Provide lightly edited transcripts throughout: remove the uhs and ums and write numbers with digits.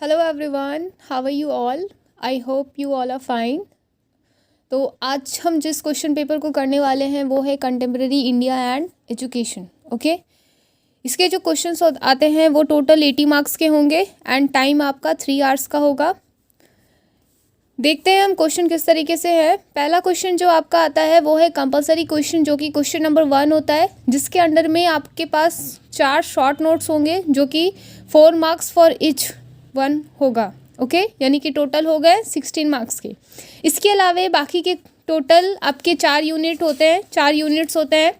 Hello everyone, how are you all? I hope you all are fine. तो आज हम जिस क्वेश्चन पेपर को करने वाले हैं वो है contemporary India and education. Okay, इसके जो क्वेश्चंस आते हैं वो टोटल 80 मार्क्स के होंगे एंड टाइम आपका 3 आवर्स का होगा। देखते हैं हम क्वेश्चन किस तरीके से है। पहला क्वेश्चन जो आपका आता है वो है कंपलसरी क्वेश्चन, जो कि क्वेश्चन नंबर 1 होता है, जिसके अंडर में आपके पास 4 शॉर्ट नोट्स होंगे जो कि 4 मार्क्स फॉर ईच वन होगा। ओके, यानी कि टोटल हो गए 16 मार्क्स के। इसके अलावा बाकी के टोटल आपके 4 यूनिट होते हैं, 4 यूनिट्स होते हैं।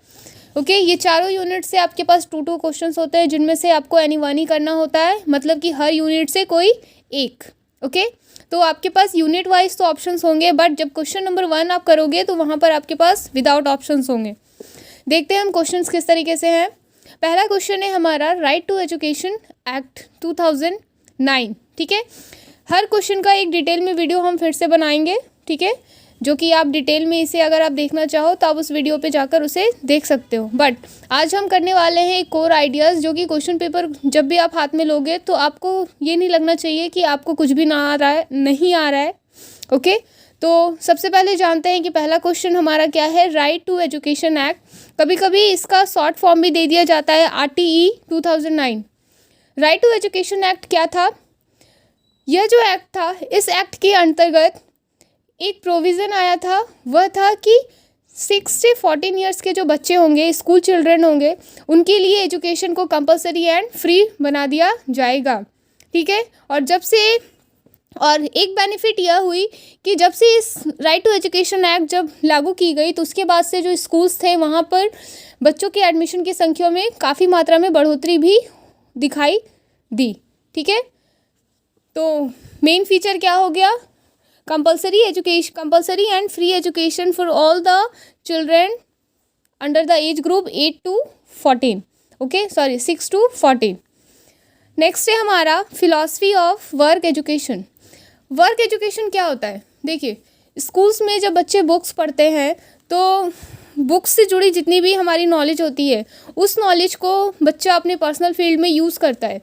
ओके, ये चारों यूनिट से आपके पास 2 क्वेश्चंस होते हैं, जिनमें से आपको एनी वन ही करना होता है, मतलब कि हर यूनिट से कोई एक। ओके, तो आपके पास यूनिट वाइज तो ऑप्शंस होंगे, बट जब क्वेश्चन नंबर 1 आप करोगे तो वहाँ पर आपके पास विदाउट ऑप्शंस होंगे। देखते हैं हम क्वेश्चंस किस तरीके से हैं। पहला क्वेश्चन है हमारा राइट टू एजुकेशन एक्ट 2009। ठीक है, हर क्वेश्चन का एक डिटेल में वीडियो हम फिर से बनाएंगे, ठीक है, जो कि आप डिटेल में इसे अगर आप देखना चाहो तो आप उस वीडियो पे जाकर उसे देख सकते हो। बट आज हम करने वाले हैं एक कोर आइडियाज़, जो कि क्वेश्चन पेपर जब भी आप हाथ में लोगे तो आपको ये नहीं लगना चाहिए कि आपको कुछ भी ना आ रहा है, नहीं आ रहा है। ओके, तो सबसे पहले जानते हैं कि पहला क्वेश्चन हमारा क्या है। राइट टू एजुकेशन एक्ट, कभी कभी इसका शॉर्ट फॉर्म भी दे दिया जाता है RTE 2009। Right to education act क्या था? यह जो एक्ट था, इस एक्ट के अंतर्गत एक प्रोविज़न आया था, वह था कि 6 से 14 ईयर्स के जो बच्चे होंगे, स्कूल चिल्ड्रन होंगे, उनके लिए एजुकेशन को कंपलसरी एंड फ्री बना दिया जाएगा। ठीक है, और एक बेनिफिट यह हुई कि जब से इस राइट टू एजुकेशन एक्ट जब लागू की गई तो उसके बाद से जो स्कूल्स थे वहाँ पर बच्चों के एडमिशन की संख्या में काफ़ी मात्रा में बढ़ोतरी भी दिखाई दी। ठीक है, तो मेन फीचर क्या हो गया? Compulsory and free education for all the children under the age group 8 to 14। Okay, sorry 6 to 14। Next है हमारा philosophy of work education. Work education क्या होता है? देखिए, स्कूल्स में जब बच्चे बुक्स पढ़ते हैं तो बुक्स से जुड़ी जितनी भी हमारी नॉलेज होती है, उस नॉलेज को बच्चा अपने पर्सनल फील्ड में यूज़ करता है।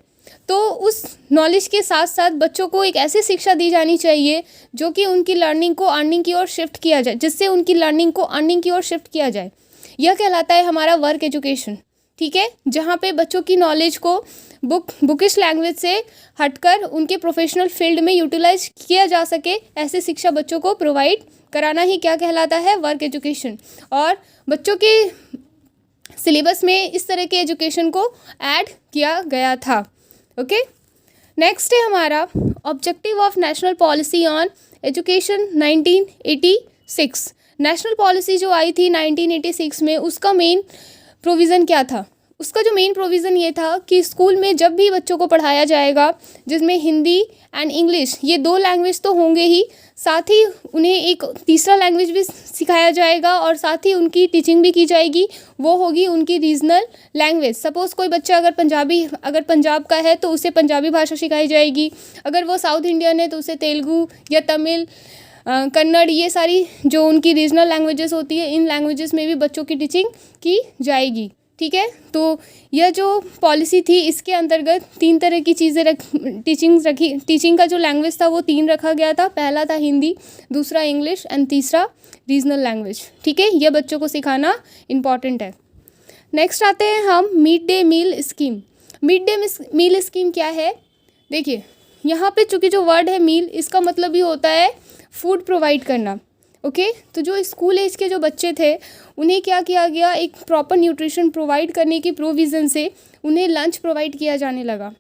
तो उस नॉलेज के साथ साथ बच्चों को एक ऐसी शिक्षा दी जानी चाहिए जो कि उनकी लर्निंग को अर्निंग की ओर शिफ्ट किया जाए, जिससे उनकी लर्निंग को अर्निंग की ओर शिफ्ट किया जाए। यह कहलाता है हमारा वर्क एजुकेशन। ठीक है, जहाँ पे बच्चों की नॉलेज को बुकिश लैंग्वेज से हटकर उनके प्रोफेशनल फील्ड में यूटिलाइज किया जा सके, ऐसे शिक्षा बच्चों को प्रोवाइड कराना ही क्या कहलाता है? Work education. और बच्चों के सिलेबस में इस तरह के एजुकेशन को ऐड किया गया था। ओके, नेक्स्ट है हमारा objective of national policy on education 1986। National policy जो आई थी 1986 में, उसका मेन प्रोविज़न क्या था? उसका जो मेन प्रोविज़न ये था कि स्कूल में जब भी बच्चों को पढ़ाया जाएगा, जिसमें हिंदी एंड इंग्लिश ये 2 लैंग्वेज तो होंगे ही, साथ ही उन्हें एक तीसरा लैंग्वेज भी सिखाया जाएगा और साथ ही उनकी टीचिंग भी की जाएगी, वो होगी उनकी रीजनल लैंग्वेज। सपोज़ कोई बच्चा अगर पंजाब का है तो उसे पंजाबी भाषा सिखाई जाएगी, अगर वो साउथ इंडियन है तो उसे तेलुगु या तमिल, कन्नड़, ये सारी जो उनकी रीजनल लैंग्वेजेस होती है, इन लैंग्वेजेस में भी बच्चों की टीचिंग की जाएगी। ठीक है, तो यह जो पॉलिसी थी इसके अंतर्गत 3 तरह की चीज़ें टीचिंग का जो लैंग्वेज था वो 3 रखा गया था। पहला था हिंदी, दूसरा इंग्लिश एंड तीसरा रीजनल लैंग्वेज। ठीक है, यह बच्चों को सिखाना इम्पॉर्टेंट है। नेक्स्ट आते हैं हम mid day meal scheme. Mid day meal scheme क्या है? देखिए, यहाँ पे चूँकि जो वर्ड है मील, इसका मतलब ही होता है फूड प्रोवाइड करना। ओके, तो जो स्कूल एज के जो बच्चे थे उन्हें क्या किया गया, एक प्रॉपर न्यूट्रिशन प्रोवाइड करने की प्रोविज़न से उन्हें लंच प्रोवाइड किया जाने लगा।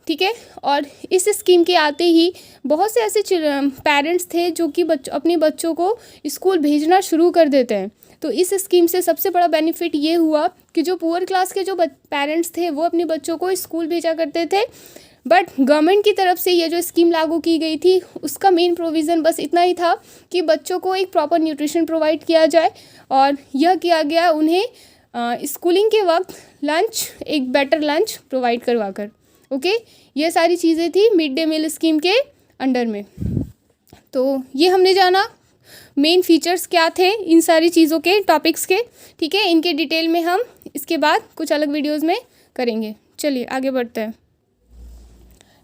ठीक है, और इस स्कीम के आते ही बहुत से ऐसे पेरेंट्स थे जो कि अपने बच्चों को स्कूल भेजना शुरू कर देते हैं। तो इस स्कीम से सबसे बड़ा बेनिफिट ये हुआ कि जो पुअर क्लास के जो पेरेंट्स थे वो अपने बच्चों को स्कूल भेजा करते थे, बट गवर्नमेंट की तरफ से ये जो स्कीम लागू की गई थी उसका मेन प्रोविज़न बस इतना ही था कि बच्चों को एक प्रॉपर न्यूट्रिशन प्रोवाइड किया जाए, और यह किया गया उन्हें स्कूलिंग के वक्त लंच, एक बेटर लंच प्रोवाइड करवा कर। ओके, ये सारी चीज़ें थी मिड डे मील स्कीम के अंडर में। तो ये हमने जाना मेन फीचर्स क्या थे इन सारी चीज़ों के, टॉपिक्स के। ठीक है, इनके डिटेल में हम इसके बाद कुछ अलग वीडियोज़ में करेंगे। चलिए आगे बढ़ते हैं।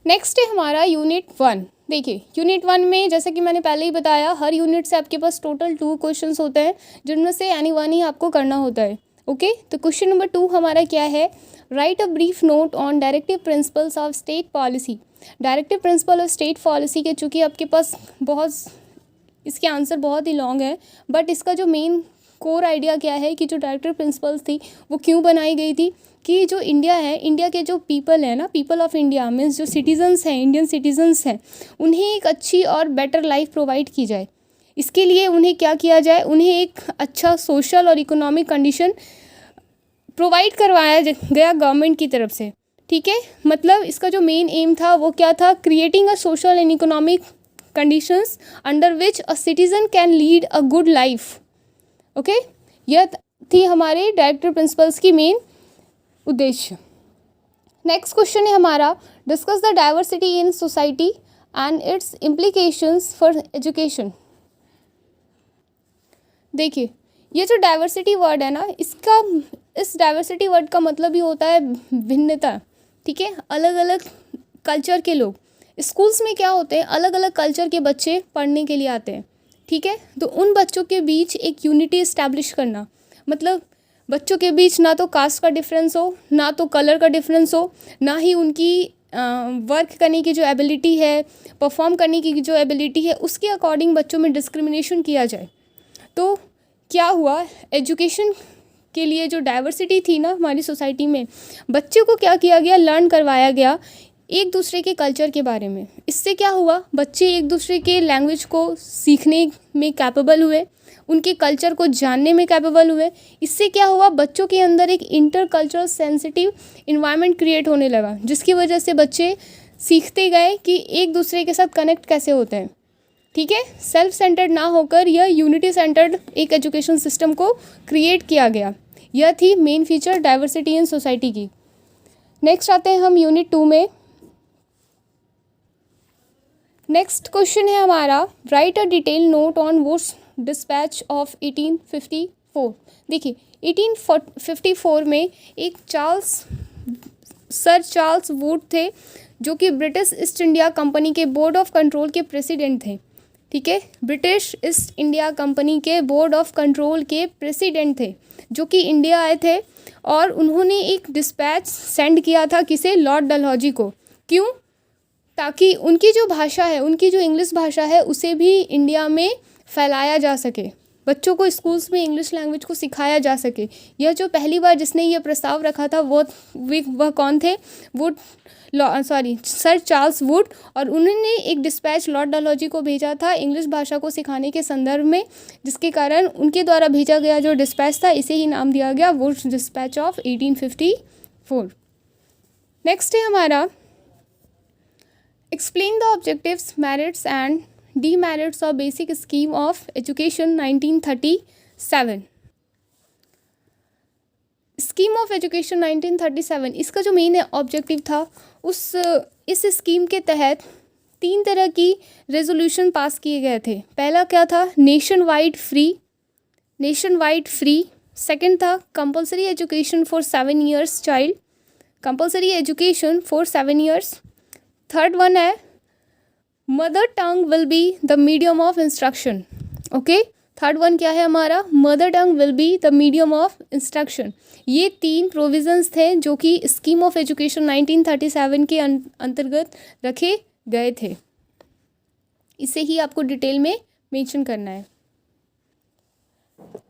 नेक्स्ट है हमारा यूनिट 1। देखिए यूनिट 1 में जैसा कि मैंने पहले ही बताया, हर यूनिट से आपके पास टोटल 2 क्वेश्चंस होते हैं, जिनमें से एनी वन ही आपको करना होता है। ओके, तो क्वेश्चन नंबर 2 हमारा क्या है, right a brief note on directive principles of state policy. Directive principle of state policy के चूँकि आपके पास इसके आंसर बहुत ही लॉन्ग है, बट इसका जो मेन कोर आइडिया क्या है कि जो डायरेक्टिव प्रिंसिपल्स थी वो क्यों बनाई गई थी, कि जो इंडिया है, इंडिया के जो पीपल है ना, पीपल ऑफ इंडिया मीन्स जो सिटीजन्स हैं, इंडियन सिटीजन्स हैं, उन्हें एक अच्छी और बेटर लाइफ प्रोवाइड की जाए। इसके लिए उन्हें क्या किया जाए, उन्हें एक अच्छा सोशल और इकोनॉमिक कंडीशन प्रोवाइड करवाया गया गवर्नमेंट की तरफ से। ठीक है, मतलब इसका जो मेन एम था वो क्या था, creating a social and economic conditions under which a citizen can lead a good life. Okay, यह थी हमारे डायरेक्टिव प्रिंसिपल्स की मेन उद्देश्य। नेक्स्ट क्वेश्चन है हमारा, discuss the diversity in society and it's implications for education. देखिए ये जो डाइवर्सिटी वर्ड है ना, इस डाइवर्सिटी वर्ड का मतलब ही होता है भिन्नता। ठीक है, अलग अलग कल्चर के लोग, स्कूल्स में क्या होते हैं, अलग अलग कल्चर के बच्चे पढ़ने के लिए आते हैं। ठीक है, तो उन बच्चों के बीच एक यूनिटी इस्टेब्लिश करना, मतलब बच्चों के बीच ना तो कास्ट का डिफरेंस हो, ना तो कलर का डिफरेंस हो, ना ही उनकी वर्क करने की जो एबिलिटी है, परफॉर्म करने की जो एबिलिटी है, उसके अकॉर्डिंग बच्चों में डिस्क्रिमिनेशन किया जाए। तो क्या हुआ, एजुकेशन के लिए जो डाइवर्सिटी थी ना हमारी सोसाइटी में, बच्चे को क्या किया गया, लर्न करवाया गया एक दूसरे के कल्चर के बारे में। इससे क्या हुआ, बच्चे एक दूसरे के लैंग्वेज को सीखने में कैपेबल हुए, उनके कल्चर को जानने में कैपेबल हुए। इससे क्या हुआ, बच्चों के अंदर एक inter cultural sensitive environment create होने लगा, जिसकी वजह से बच्चे सीखते गए कि एक दूसरे के साथ कनेक्ट कैसे होते हैं। ठीक है, सेल्फ सेंटर्ड ना होकर यह यूनिटी सेंटर्ड एक एजुकेशन सिस्टम को क्रिएट किया गया। यह थी main feature diversity in society की। नेक्स्ट आते हैं हम यूनिट 2 में। नेक्स्ट क्वेश्चन है हमारा, write a detail note on Wood's dispatch of 1854। देखिए 1854 में एक सर चार्ल्स वुड थे, जो कि ब्रिटिश ईस्ट इंडिया कंपनी के बोर्ड ऑफ कंट्रोल के प्रेसिडेंट थे। ठीक है, ब्रिटिश ईस्ट इंडिया कंपनी के बोर्ड ऑफ कंट्रोल के प्रेसिडेंट थे, जो कि इंडिया आए थे, और उन्होंने एक डिस्पैच सेंड किया था किसे, लॉर्ड डलहौजी को। क्यों, ताकि उनकी जो भाषा है, उनकी जो इंग्लिश भाषा है, उसे भी इंडिया में फैलाया जा सके, बच्चों को स्कूल्स में इंग्लिश लैंग्वेज को सिखाया जा सके। यह जो पहली बार जिसने यह प्रस्ताव रखा था वह कौन थे, सर चार्ल्स वुड। और उन्होंने एक डिस्पैच लॉर्ड डलहौजी को भेजा था इंग्लिश भाषा को सिखाने के संदर्भ में, जिसके कारण उनके द्वारा भेजा गया जो डिस्पैच था, इसे ही नाम दिया गया वुड्स डिस्पैच ऑफ 1854। नेक्स्ट है हमारा, explain the objectives, merits and demerits of basic scheme of education 1937। Scheme of education 1937, इसका जो मेन ऑब्जेक्टिव था, इस स्कीम के तहत 3 तरह की रेजोल्यूशन पास किए गए थे। पहला क्या था, नेशन वाइड फ्री। सेकंड था compulsory education for 7 years child, compulsory education for 7 years. Third one है mother tongue will be the medium of instruction. Okay, third one क्या है हमारा, mother tongue will be the medium of instruction. ये 3 provisions थे जो कि scheme of education 1937 के अंतर्गत रखे गए थे। इसे ही आपको डिटेल में मेंशन करना है।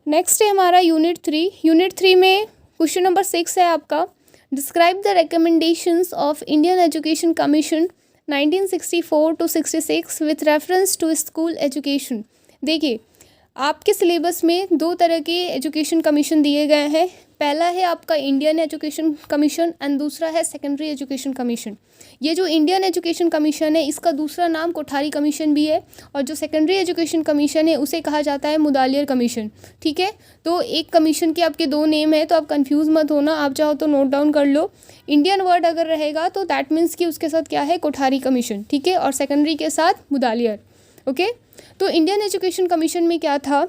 नेक्स्ट है हमारा यूनिट 3। यूनिट 3 में क्वेश्चन नंबर 6 है आपका, describe the recommendations of Indian education commission 1964 to 66 with reference to school education. देखिए आपके सिलेबस में 2 तरह के एजुकेशन कमीशन दिए गए हैं। पहला है आपका इंडियन एजुकेशन कमीशन एंड दूसरा है सेकेंडरी एजुकेशन कमीशन। ये जो इंडियन एजुकेशन कमीशन है, इसका दूसरा नाम कोठारी कमीशन भी है, और जो सेकेंडरी एजुकेशन कमीशन है उसे कहा जाता है मुदालियर कमीशन। ठीक है, तो एक कमीशन के आपके 2 नेम है, तो आप कंफ्यूज मत होना, आप चाहो तो नोट डाउन कर लो। इंडियन वर्ड अगर रहेगा तो दैट मीन्स कि उसके साथ क्या है, कोठारी कमीशन। ठीक है, और सेकेंडरी के साथ मुदालियर। ओके, तो इंडियन एजुकेशन कमीशन में क्या था,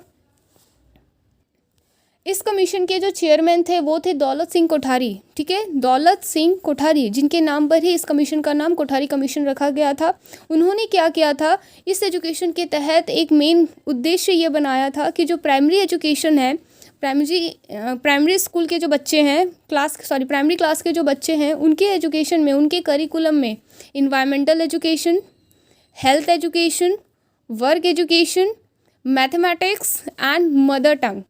इस कमीशन के जो चेयरमैन थे वो थे दौलत सिंह कोठारी, ठीक है, दौलत सिंह कोठारी, जिनके नाम पर ही इस कमीशन का नाम कोठारी कमीशन रखा गया था। उन्होंने क्या किया था, इस एजुकेशन के तहत एक मेन उद्देश्य ये बनाया था कि जो प्राइमरी एजुकेशन है, प्राइमरी स्कूल के जो बच्चे हैं, प्राइमरी क्लास के जो बच्चे हैं, उनके एजुकेशन में, उनके करिकुलम में environmental education, health education, work education, mathematics and mother tongue,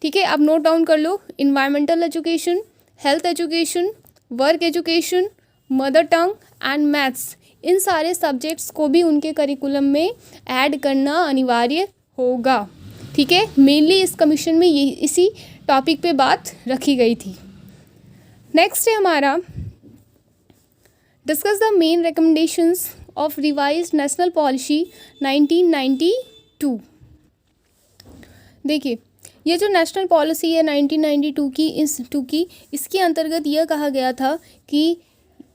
ठीक है, आप नोट डाउन कर लो, environmental education, health education, work education, mother tongue and maths, इन सारे सब्जेक्ट्स को भी उनके करिकुलम में ऐड करना अनिवार्य होगा, ठीक है। मेनली इस कमीशन में ये इसी टॉपिक पे बात रखी गई थी। नेक्स्ट है हमारा discuss the main recommendations of revised national policy 1992। देखिए, ये जो नेशनल पॉलिसी है 1992 की, इसके अंतर्गत यह कहा गया था कि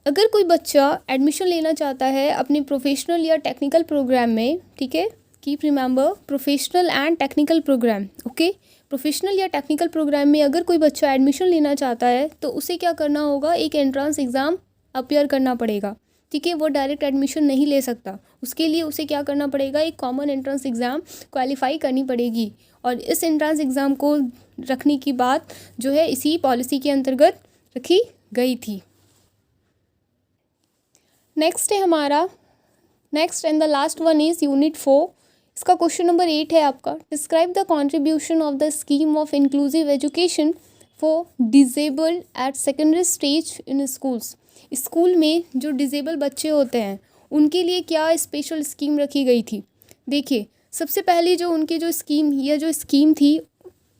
अगर कोई बच्चा एडमिशन लेना चाहता है अपने प्रोफेशनल या टेक्निकल प्रोग्राम में, ठीक है, keep remember professional and technical program, okay, professional या टेक्निकल प्रोग्राम में अगर कोई बच्चा एडमिशन लेना चाहता है तो उसे क्या करना होगा, एक एंट्रेंस एग्ज़ाम अपीयर करना पड़ेगा, ठीक है। वो डायरेक्ट एडमिशन नहीं ले सकता, उसके लिए उसे क्या करना पड़ेगा, एक कॉमन एंट्रेंस एग्ज़ाम क्वालिफाई करनी पड़ेगी, और इस एंट्रेंस एग्ज़ाम को रखने की बात जो है इसी पॉलिसी के अंतर्गत रखी गई थी। नेक्स्ट है हमारा, next and the last one is unit 4। इसका क्वेश्चन नंबर 8 है आपका, describe the contribution of the scheme of inclusive education for disabled at secondary stage in schools. School में जो डिजेबल बच्चे होते हैं उनके लिए क्या स्पेशल स्कीम रखी गई थी। देखिए, सबसे पहली जो उनकी जो स्कीम थी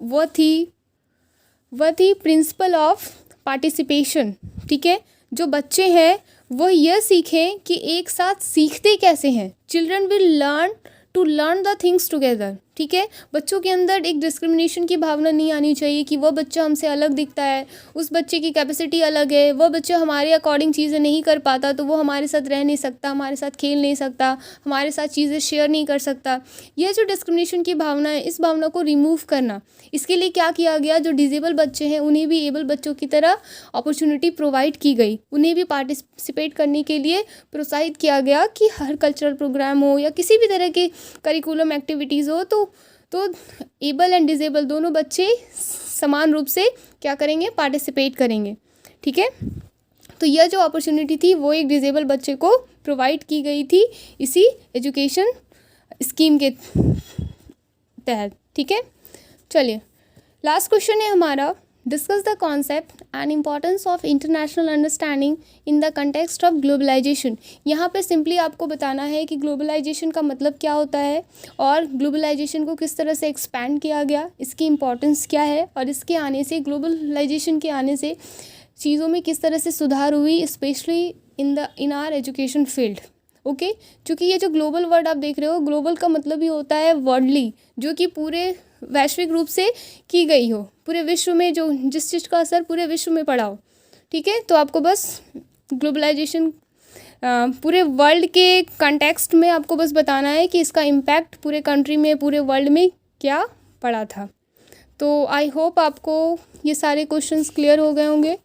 वह थी प्रिंसिपल ऑफ पार्टिसिपेशन, ठीक है। जो बच्चे हैं वो यह सीखें कि एक साथ सीखते कैसे हैं, children will learn the things together, ठीक है। बच्चों के अंदर एक डिस्क्रिमिनेशन की भावना नहीं आनी चाहिए कि वह बच्चा हमसे अलग दिखता है, उस बच्चे की कैपेसिटी अलग है, वह बच्चा हमारे अकॉर्डिंग चीज़ें नहीं कर पाता तो वो हमारे साथ रह नहीं सकता, हमारे साथ खेल नहीं सकता, हमारे साथ चीज़ें शेयर नहीं कर सकता। यह जो डिस्क्रिमिनेशन की भावना है, इस भावना को रिमूव करना, इसके लिए क्या किया गया, जो डिजेबल बच्चे हैं उन्हें भी एबल बच्चों की तरह अपॉर्चुनिटी प्रोवाइड की गई, उन्हें भी पार्टिसिपेट करने के लिए प्रोत्साहित किया गया कि हर कल्चरल प्रोग्राम हो या किसी भी तरह की करिकुलम एक्टिविटीज़ हो तो एबल एंड डिजेबल दोनों बच्चे समान रूप से क्या करेंगे, पार्टिसिपेट करेंगे, ठीक है। तो यह जो अपॉर्चुनिटी थी वो एक डिजेबल बच्चे को प्रोवाइड की गई थी इसी एजुकेशन स्कीम के तहत, ठीक है। चलिए, लास्ट क्वेश्चन है हमारा, discuss the concept and importance of international understanding in the context of globalisation. यहाँ पे सिंपली आपको बताना है कि ग्लोबलाइजेशन का मतलब क्या होता है और ग्लोबलाइजेशन को किस तरह से एक्सपैंड किया गया, इसकी इम्पॉर्टेंस क्या है, और इसके आने से, ग्लोबलाइजेशन के आने से चीज़ों में किस तरह से सुधार हुई, specially in are education field, okay. क्योंकि ये जो ग्लोबल वर्ड आप देख रहे हो, ग्लोबल का मतलब ही होता है वर्ल्डली, जो कि पूरे वैश्विक रूप से की गई हो, पूरे विश्व में जो जिस चीज़ का असर पूरे विश्व में पड़ा हो, ठीक है। तो आपको बस ग्लोबलाइजेशन पूरे वर्ल्ड के कंटेक्स्ट में आपको बस बताना है कि इसका इम्पैक्ट पूरे कंट्री में, पूरे वर्ल्ड में क्या पड़ा था। तो आई होप आपको ये सारे क्वेश्चंस क्लियर हो गए होंगे।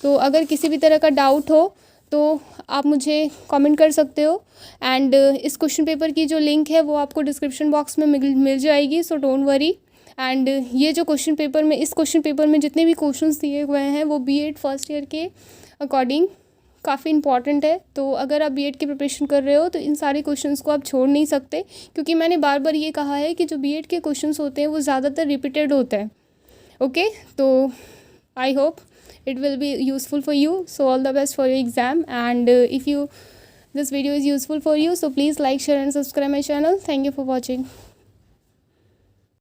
तो अगर किसी भी तरह का डाउट हो तो आप मुझे कमेंट कर सकते हो, एंड इस क्वेश्चन पेपर की जो लिंक है वो आपको डिस्क्रिप्शन बॉक्स में मिल जाएगी, सो डोंट वरी। एंड ये जो इस क्वेश्चन पेपर में जितने भी क्वेश्चंस दिए हुए हैं वो बीएड फर्स्ट ईयर के अकॉर्डिंग काफ़ी इंपॉर्टेंट है। तो अगर आप बीएड की प्रिपरेशन कर रहे हो तो इन सारे क्वेश्चंस को आप छोड़ नहीं सकते, क्योंकि मैंने बार बार ये कहा है कि जो बीएड के क्वेश्चंस होते हैं वो ज़्यादातर रिपीटेड होते हैं, ओके। तो I hope it will be useful for you, so all the best for your exam, and if this video is useful for you, so please like, share and subscribe my channel. Thank you for watching.